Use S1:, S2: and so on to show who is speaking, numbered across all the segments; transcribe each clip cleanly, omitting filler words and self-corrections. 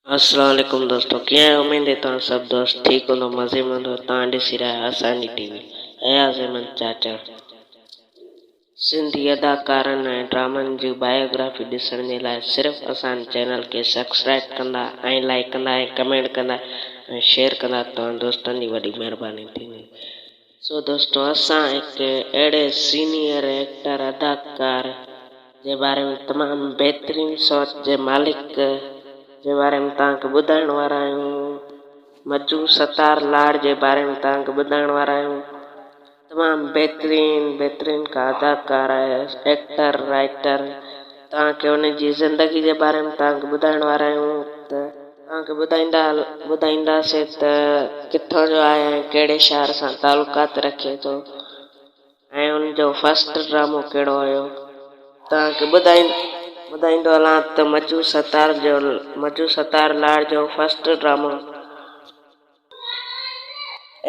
S1: अस्सलाम वालेकुम दोस्तों, क्या है? उम्मीद है तो सब दोस्त ठीक हो, मजे में हो। तव्हां ॾिसी रहिया असांजी टीवी अयाज़ अहमद चाचा। सिंधी अदाकारनि ऐं ड्रामनि जी बायोग्राफी ॾिसण जे लाइ सिर्फ़ु असांजे चैनल खे सब्सक्राइब कंदा ऐं लाइक कंदा ऐं कमेंट कंदा ऐं शेयर कंदा तव्हां दोस्तनि जी वॾी महिरबानी थींदी। सो दोस्तों, असां हिकु अहिड़े सीनियर एक्टर अदाकार जे बारे में तमामु बहितरीन सोच जे मालिक जे बारे में तव्हांखे ॿुधाइण वारा आहियूं। मजू सतार लाड जे बारे में तव्हांखे ॿुधाइण वारा आहियूं। तमामु बहितरीन का अदाकार आहे, एक्टर राइटर। तव्हांखे हुनजी ज़िंदगी जे बारे में तव्हांखे ॿुधाइण वारा आहियूं। त तव्हांखे ॿुधाईंदासीं त किथां जो आहे ऐं कहिड़े शहर सां तालुकात रखे थो ऐं हुनजो फस्ट ड्रामो कहिड़ो हुयो। तव्हांखे ॿुधाईंदो हलां त मजू सतार लाड जो फस्ट ड्रामो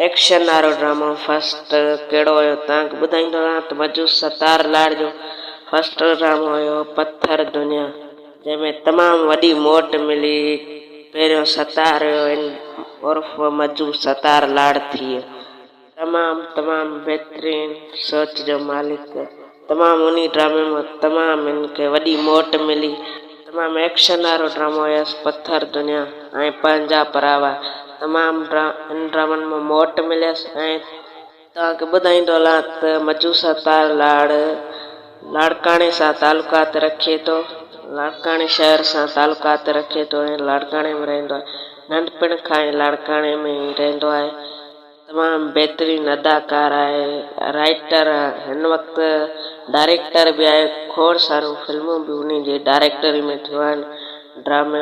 S1: एक्शन वारो ड्रामो फस्ट कहिड़ो हुयो। तव्हांखे ॿुधाईंदो हलां त मजू सतार लाड जो फस्ट ड्रामो हुयो पत्थर दुनिया, जंहिंमें तमामु वॾी मोट मिली। पहिरियों सतार हुयो उर्फ मजू सतार लाड थी वियो। तमामु बहितरीन सोच जो मालिक। तमामु उन ड्रामे में तमामु हिनखे वॾी मोट मिली। तमामु एक्शन वारो ड्रामो हुयसि पत्थर दुनिया ऐं पंहिंजा परावा। तमामु इन ड्रामनि में मोट मिलियसि। ऐं तव्हांखे ॿुधाईंदो हलां त मजू सतार लाड लाड़काणे सां तालुकात रखे थो, लाड़काणे शहर सां तालुकात रखे थो ऐं लाड़काणे में रहंदो आहे। नंढपण खां ई लाड़काणे में ई रहंदो आहे। तमामु बहितरीन अदाकार आहे, राइटर आहे, हिन वक़्तु डायरेक्टर बि आहे। खोड़ सारियूं फिल्मूं बि उन जी डायरेक्टरी में थियूं आहिनि। ड्रामे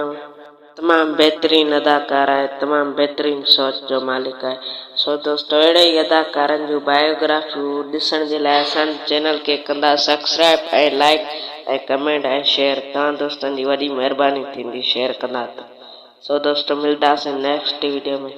S1: तमामु बहितरीन अदाकार आहे, तमामु बहितरीन सोच जो मालिक आहे। सो दोस्तों, अहिड़े ई अदाकारनि जूं बायोग्राफियूं ॾिसण जे लाइ असांजे चैनल खे कंदा सब्सक्राइब ऐं लाइक ऐं कमेंट ऐं शेयर। तव्हां दोस्तनि जी वॾी महिरबानी थींदी शेयर कंदा त। सो दोस्तों, मिलंदासीं नेक्स्ट वीडियो में।